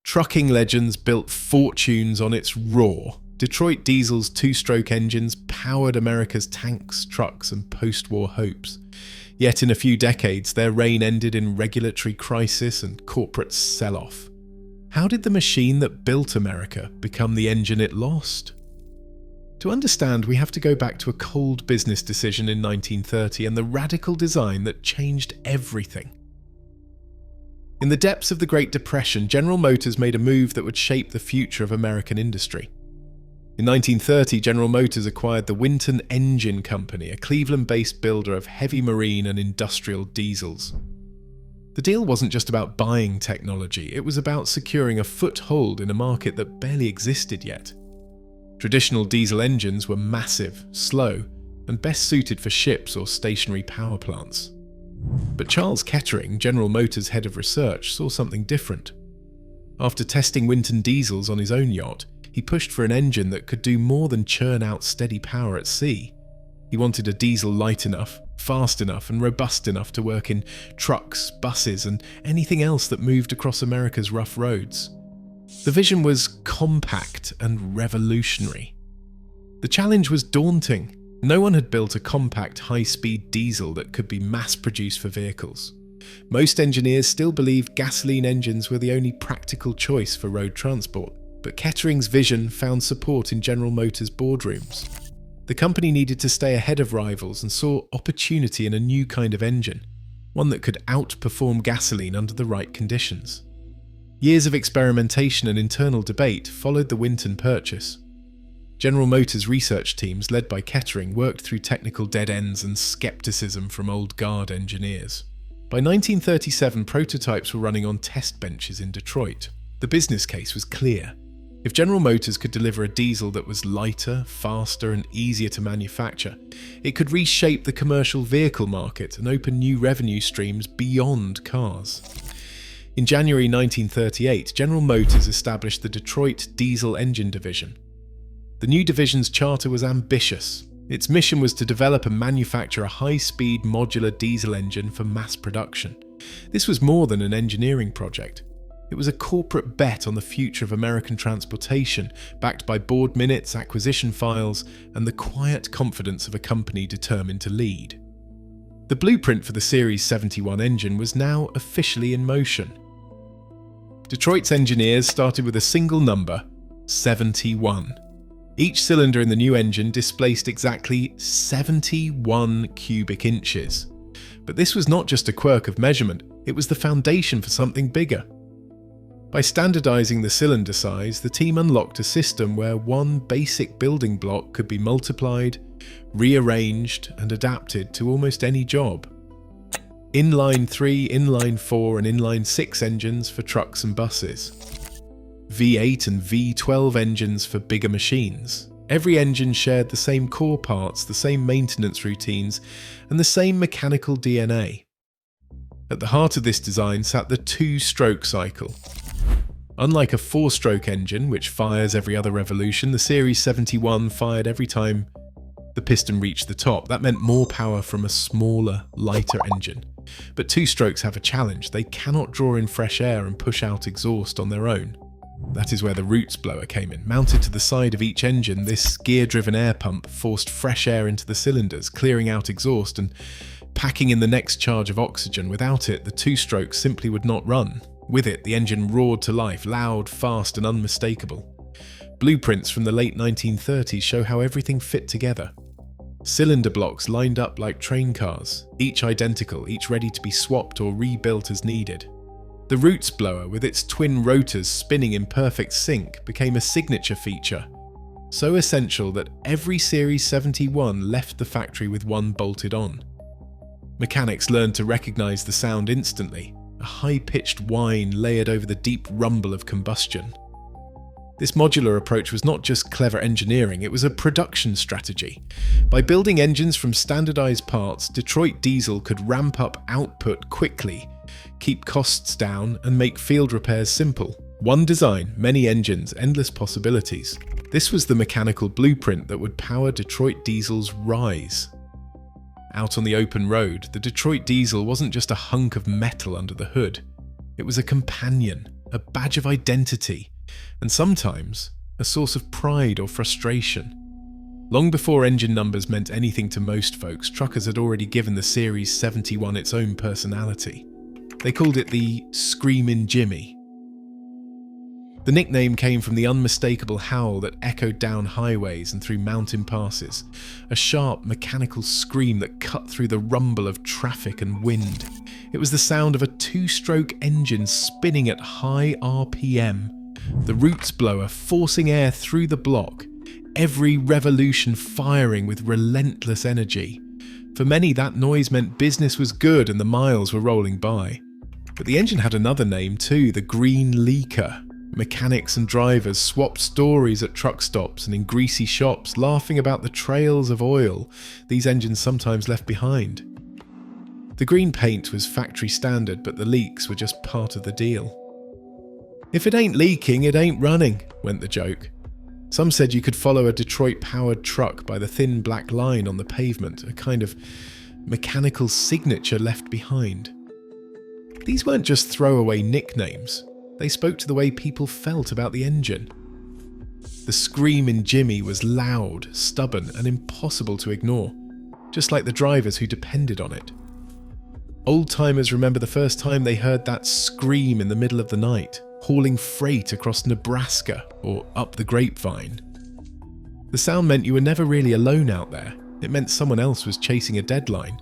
Trucking legends built fortunes on its roar. Detroit Diesel's two-stroke engines powered America's tanks, trucks, and post-war hopes. Yet in a few decades, their reign ended in regulatory crisis and corporate sell-off. How did the machine that built America become the engine it lost? To understand, we have to go back to a cold business decision in 1930 and the radical design that changed everything. In the depths of the Great Depression, General Motors made a move that would shape the future of American industry. In 1930, General Motors acquired the Winton Engine Company, a Cleveland-based builder of heavy marine and industrial diesels. The deal wasn't just about buying technology, it was about securing a foothold in a market that barely existed yet. Traditional diesel engines were massive, slow, and best suited for ships or stationary power plants. But Charles Kettering, General Motors' head of research, saw something different. After testing Winton diesels on his own yacht, he pushed for an engine that could do more than churn out steady power at sea. He wanted a diesel light enough, fast enough, and robust enough to work in trucks, buses, and anything else that moved across America's rough roads. The vision was compact and revolutionary. The challenge was daunting. No one had built a compact, high-speed diesel that could be mass-produced for vehicles. Most engineers still believed gasoline engines were the only practical choice for road transport, but Kettering's vision found support in General Motors' boardrooms. The company needed to stay ahead of rivals and saw opportunity in a new kind of engine, one that could outperform gasoline under the right conditions. Years of experimentation and internal debate followed the Winton purchase. General Motors research teams, led by Kettering, worked through technical dead ends and skepticism from old guard engineers. By 1937, prototypes were running on test benches in Detroit. The business case was clear. If General Motors could deliver a diesel that was lighter, faster, and easier to manufacture, it could reshape the commercial vehicle market and open new revenue streams beyond cars. In January 1938, General Motors established the Detroit Diesel Engine Division. The new division's charter was ambitious. Its mission was to develop and manufacture a high-speed modular diesel engine for mass production. This was more than an engineering project. It was a corporate bet on the future of American transportation, backed by board minutes, acquisition files, and the quiet confidence of a company determined to lead. The blueprint for the Series 71 engine was now officially in motion. Detroit's engineers started with a single number, 71. Each cylinder in the new engine displaced exactly 71 cubic inches. But this was not just a quirk of measurement, it was the foundation for something bigger. By standardizing the cylinder size, the team unlocked a system where one basic building block could be multiplied, rearranged, and adapted to almost any job. Inline 3, Inline 4, and Inline 6 engines for trucks and buses. V8 and V12 engines for bigger machines. Every engine shared the same core parts, the same maintenance routines, and the same mechanical DNA. At the heart of this design sat the two-stroke cycle. Unlike a four-stroke engine, which fires every other revolution, the Series 71 fired every time the piston reached the top. That meant more power from a smaller, lighter engine. But two strokes have a challenge. They cannot draw in fresh air and push out exhaust on their own. That is where the roots blower came in. Mounted to the side of each engine, this gear-driven air pump forced fresh air into the cylinders, clearing out exhaust and packing in the next charge of oxygen. Without it, the two strokes simply would not run. With it, the engine roared to life, loud, fast, and unmistakable. Blueprints from the late 1930s show how everything fit together. Cylinder blocks lined up like train cars, each identical, each ready to be swapped or rebuilt as needed. The roots blower, with its twin rotors spinning in perfect sync, became a signature feature, so essential that every Series 71 left the factory with one bolted on. Mechanics learned to recognize the sound instantly, a high-pitched whine layered over the deep rumble of combustion. This modular approach was not just clever engineering, it was a production strategy. By building engines from standardized parts, Detroit Diesel could ramp up output quickly, keep costs down, and make field repairs simple. One design, many engines, endless possibilities. This was the mechanical blueprint that would power Detroit Diesel's rise. Out on the open road, the Detroit Diesel wasn't just a hunk of metal under the hood. It was a companion, a badge of identity, and sometimes a source of pride or frustration. Long before engine numbers meant anything to most folks, truckers had already given the Series 71 its own personality. They called it the Screamin' Jimmy. The nickname came from the unmistakable howl that echoed down highways and through mountain passes, a sharp mechanical scream that cut through the rumble of traffic and wind. It was the sound of a two-stroke engine spinning at high RPM, the roots blower forcing air through the block, every revolution firing with relentless energy. For many, that noise meant business was good and the miles were rolling by. But the engine had another name too, the Green Leaker. Mechanics and drivers swapped stories at truck stops and in greasy shops, laughing about the trails of oil these engines sometimes left behind. The green paint was factory standard, but the leaks were just part of the deal. "If it ain't leaking, it ain't running," went the joke. Some said you could follow a Detroit-powered truck by the thin black line on the pavement, a kind of mechanical signature left behind. These weren't just throwaway nicknames. They spoke to the way people felt about the engine. The Screamin' Jimmy was loud, stubborn, and impossible to ignore, just like the drivers who depended on it. Old-timers remember the first time they heard that scream in the middle of the night, hauling freight across Nebraska or up the grapevine. The sound meant you were never really alone out there. It meant someone else was chasing a deadline,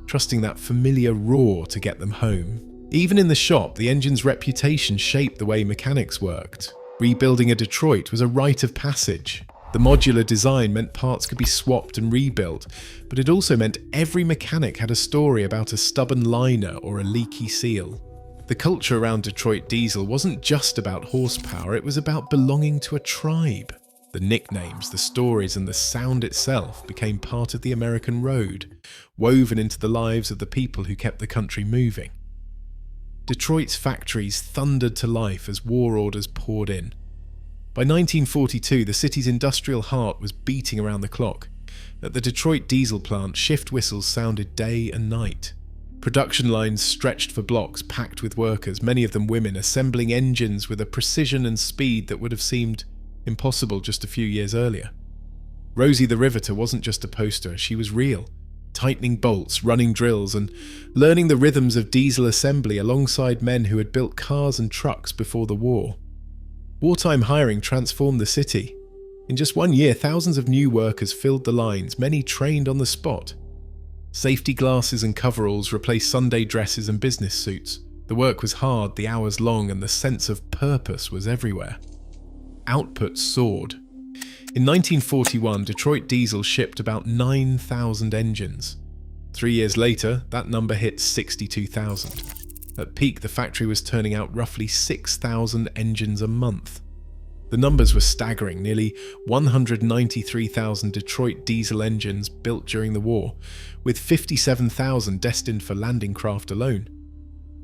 trusting that familiar roar to get them home. Even in the shop, the engine's reputation shaped the way mechanics worked. Rebuilding a Detroit was a rite of passage. The modular design meant parts could be swapped and rebuilt, but it also meant every mechanic had a story about a stubborn liner or a leaky seal. The culture around Detroit diesel wasn't just about horsepower, it was about belonging to a tribe. The nicknames, the stories, and the sound itself became part of the American road, woven into the lives of the people who kept the country moving. Detroit's factories thundered to life as war orders poured in. By 1942, the city's industrial heart was beating around the clock. At the Detroit diesel plant, shift whistles sounded day and night. Production lines stretched for blocks packed with workers, many of them women, assembling engines with a precision and speed that would have seemed impossible just a few years earlier. Rosie the Riveter wasn't just a poster, she was real. Tightening bolts, running drills, and learning the rhythms of diesel assembly alongside men who had built cars and trucks before the war. Wartime hiring transformed the city. In just 1 year, thousands of new workers filled the lines, many trained on the spot. Safety glasses and coveralls replaced Sunday dresses and business suits. The work was hard, the hours long, and the sense of purpose was everywhere. Output soared. In 1941, Detroit Diesel shipped about 9,000 engines. 3 years later, that number hit 62,000. At peak, the factory was turning out roughly 6,000 engines a month. The numbers were staggering, nearly 193,000 Detroit diesel engines built during the war, with 57,000 destined for landing craft alone.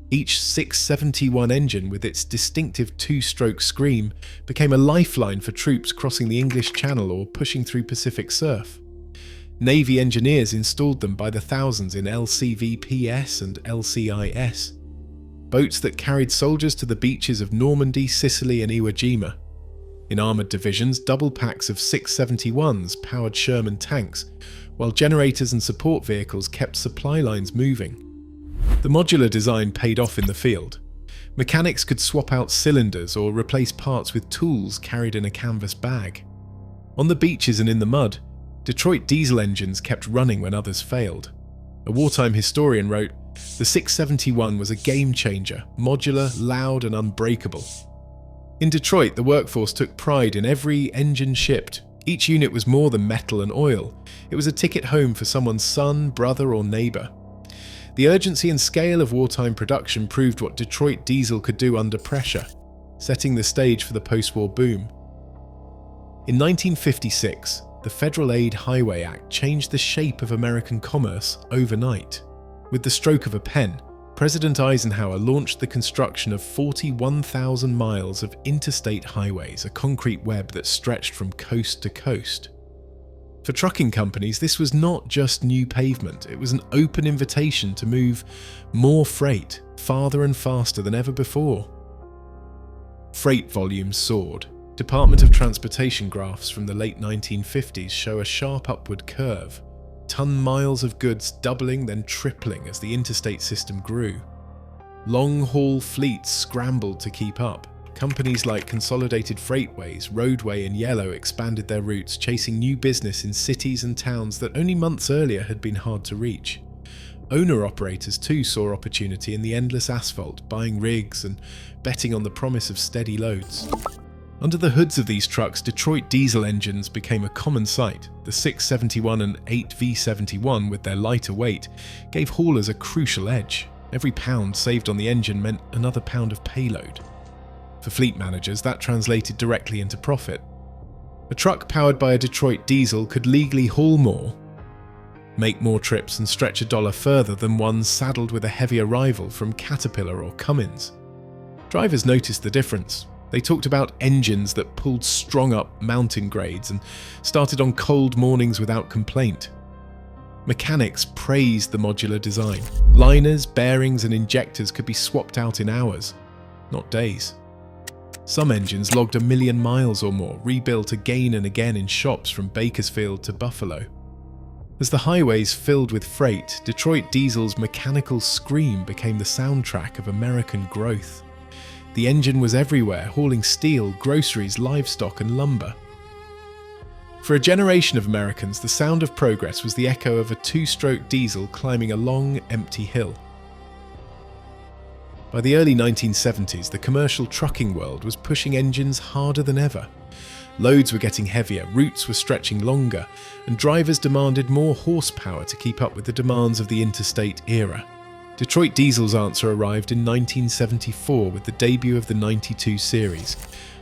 Each 671 engine, with its distinctive two-stroke scream, became a lifeline for troops crossing the English Channel or pushing through Pacific surf. Navy engineers installed them by the thousands in LCVPS and LCIS, boats that carried soldiers to the beaches of Normandy, Sicily and Iwo Jima. In armoured divisions, double packs of 671s powered Sherman tanks, while generators and support vehicles kept supply lines moving. The modular design paid off in the field. Mechanics could swap out cylinders or replace parts with tools carried in a canvas bag. On the beaches and in the mud, Detroit diesel engines kept running when others failed. A wartime historian wrote, "The 671 was a game changer, modular, loud and unbreakable." In Detroit, the workforce took pride in every engine shipped. Each unit was more than metal and oil. It was a ticket home for someone's son, brother or neighbour. The urgency and scale of wartime production proved what Detroit diesel could do under pressure, setting the stage for the post-war boom. In 1956, the Federal Aid Highway Act changed the shape of American commerce overnight. With the stroke of a pen, President Eisenhower launched the construction of 41,000 miles of interstate highways, a concrete web that stretched from coast to coast. For trucking companies, this was not just new pavement, it was an open invitation to move more freight, farther and faster than ever before. Freight volumes soared. Department of Transportation graphs from the late 1950s show a sharp upward curve, ton-miles of goods doubling then tripling as the interstate system grew. Long-haul fleets scrambled to keep up. Companies like Consolidated Freightways, Roadway and Yellow expanded their routes, chasing new business in cities and towns that only months earlier had been hard to reach. Owner-operators too saw opportunity in the endless asphalt, buying rigs and betting on the promise of steady loads. Under the hoods of these trucks, Detroit diesel engines became a common sight. The 671 and 8 V71, with their lighter weight, gave haulers a crucial edge. Every pound saved on the engine meant another pound of payload. For fleet managers, that translated directly into profit. A truck powered by a Detroit diesel could legally haul more, make more trips and stretch a dollar further than one saddled with a heavier rival from Caterpillar or Cummins. Drivers noticed the difference. They talked about engines that pulled strong up mountain grades and started on cold mornings without complaint. Mechanics praised the modular design. Liners, bearings and injectors could be swapped out in hours, not days. Some engines logged 1 million miles or more, rebuilt again and again in shops from Bakersfield to Buffalo. As the highways filled with freight, Detroit diesel's mechanical scream became the soundtrack of American growth. The engine was everywhere, hauling steel, groceries, livestock and lumber. For a generation of Americans, the sound of progress was the echo of a two-stroke diesel climbing a long, empty hill. By the early 1970s, the commercial trucking world was pushing engines harder than ever. Loads were getting heavier, routes were stretching longer, and drivers demanded more horsepower to keep up with the demands of the interstate era. Detroit diesel's answer arrived in 1974 with the debut of the 92 series,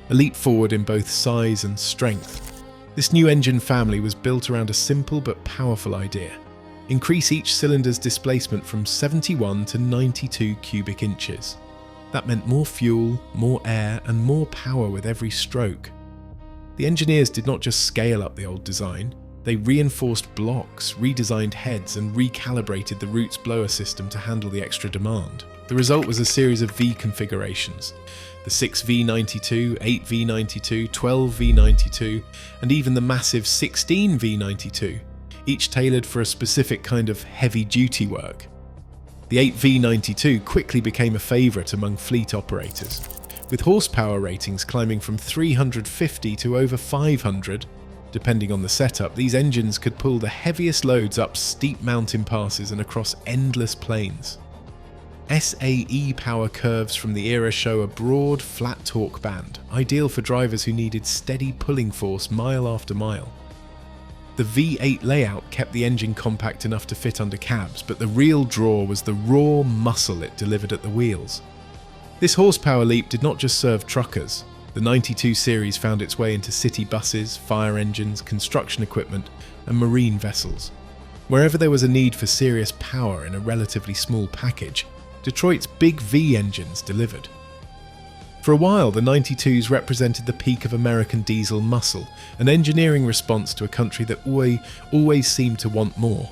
a leap forward in both size and strength. This new engine family was built around a simple but powerful idea: increase each cylinder's displacement from 71 to 92 cubic inches. That meant more fuel, more air, and more power with every stroke. The engineers did not just scale up the old design, they reinforced blocks, redesigned heads, and recalibrated the route's blower system to handle the extra demand. The result was a series of V configurations: the 6V92, 8V92, 12V92, and even the massive 16V92, each tailored for a specific kind of heavy-duty work. The 8V92 quickly became a favourite among fleet operators, with horsepower ratings climbing from 350 to over 500. Depending on the setup, these engines could pull the heaviest loads up steep mountain passes and across endless plains. SAE power curves from the era show a broad, flat torque band, ideal for drivers who needed steady pulling force mile after mile. The V8 layout kept the engine compact enough to fit under cabs, but the real draw was the raw muscle it delivered at the wheels. This horsepower leap did not just serve truckers. The 92 series found its way into city buses, fire engines, construction equipment, and marine vessels. Wherever there was a need for serious power in a relatively small package, Detroit's Big V engines delivered. For a while, the 92s represented the peak of American diesel muscle, an engineering response to a country that always seemed to want more.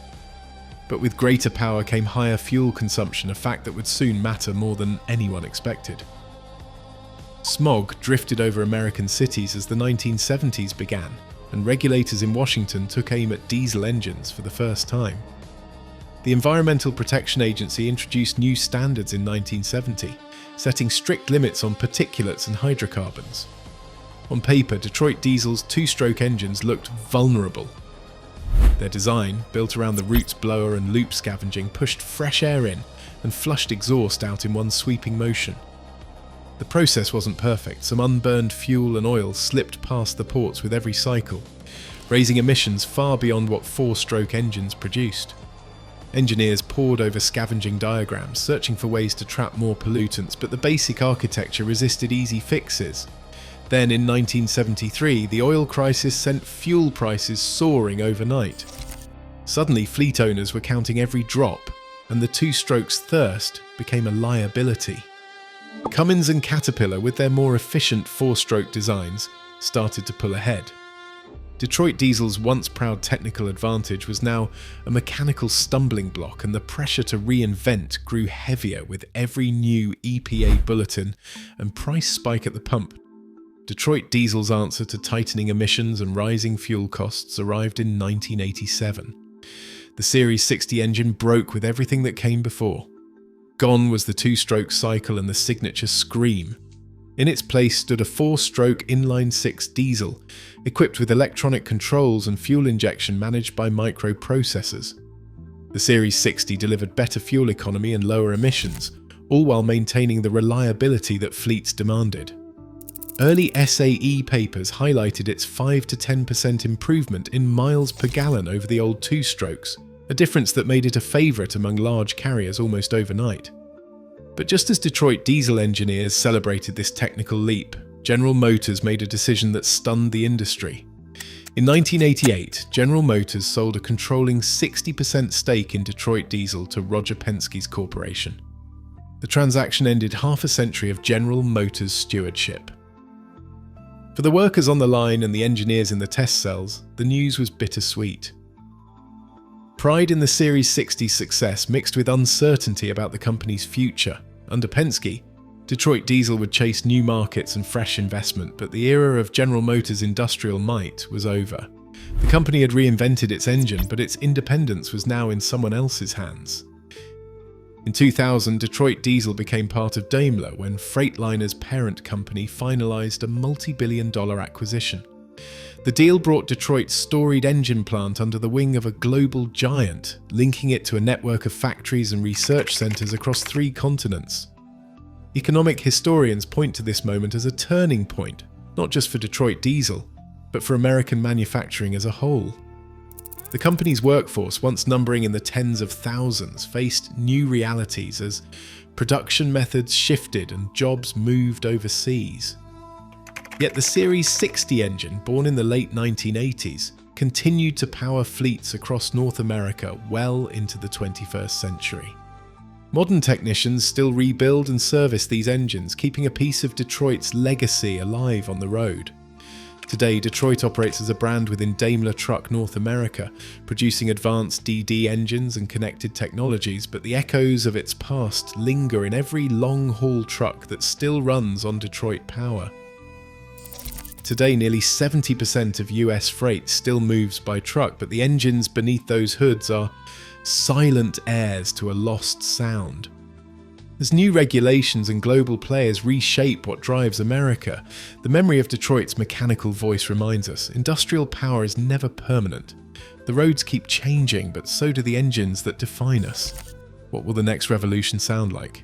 But with greater power came higher fuel consumption, a fact that would soon matter more than anyone expected. Smog drifted over American cities as the 1970s began, and regulators in Washington took aim at diesel engines for the first time. The Environmental Protection Agency introduced new standards in 1970, setting strict limits on particulates and hydrocarbons. On paper, Detroit diesel's two-stroke engines looked vulnerable. Their design, built around the route's blower and loop scavenging, pushed fresh air in and flushed exhaust out in one sweeping motion. The process wasn't perfect. Some unburned fuel and oil slipped past the ports with every cycle, raising emissions far beyond what four-stroke engines produced. Engineers pored over scavenging diagrams, searching for ways to trap more pollutants, but the basic architecture resisted easy fixes. Then in 1973, the oil crisis sent fuel prices soaring overnight. Suddenly, fleet owners were counting every drop, and the two-strokes thirst became a liability. Cummins and Caterpillar, with their more efficient four-stroke designs, started to pull ahead. Detroit Diesel's once proud technical advantage was now a mechanical stumbling block, and the pressure to reinvent grew heavier with every new EPA bulletin and price spike at the pump. Detroit Diesel's answer to tightening emissions and rising fuel costs arrived in 1987. The Series 60 engine broke with everything that came before. Gone was the two-stroke cycle and the signature scream. In its place stood a four-stroke inline-six diesel, equipped with electronic controls and fuel injection managed by microprocessors. The Series 60 delivered better fuel economy and lower emissions, all while maintaining the reliability that fleets demanded. Early SAE papers highlighted its 5 to 10% improvement in miles per gallon over the old two-strokes, a difference that made it a favourite among large carriers almost overnight. But just as Detroit diesel engineers celebrated this technical leap, General Motors made a decision that stunned the industry. In 1988, General Motors sold a controlling 60% stake in Detroit Diesel to Roger Penske's corporation. The transaction ended half a century of General Motors stewardship. For the workers on the line and the engineers in the test cells, the news was bittersweet. Pride in the Series 60's success mixed with uncertainty about the company's future. Under Penske, Detroit Diesel would chase new markets and fresh investment, but the era of General Motors' industrial might was over. The company had reinvented its engine, but its independence was now in someone else's hands. In 2000, Detroit Diesel became part of Daimler when Freightliner's parent company finalized a multi-billion-dollar acquisition. The deal brought Detroit's storied engine plant under the wing of a global giant, linking it to a network of factories and research centers across 3 continents. Economic historians point to this moment as a turning point, not just for Detroit Diesel, but for American manufacturing as a whole. The company's workforce, once numbering in the tens of thousands, faced new realities as production methods shifted and jobs moved overseas. Yet the Series 60 engine, born in the late 1980s, continued to power fleets across North America well into the 21st century. Modern technicians still rebuild and service these engines, keeping a piece of Detroit's legacy alive on the road. Today, Detroit operates as a brand within Daimler Truck North America, producing advanced DD engines and connected technologies, but the echoes of its past linger in every long-haul truck that still runs on Detroit power. Today, nearly 70% of US freight still moves by truck, but the engines beneath those hoods are silent heirs to a lost sound. As new regulations and global players reshape what drives America, the memory of Detroit's mechanical voice reminds us industrial power is never permanent. The roads keep changing, but so do the engines that define us. What will the next revolution sound like?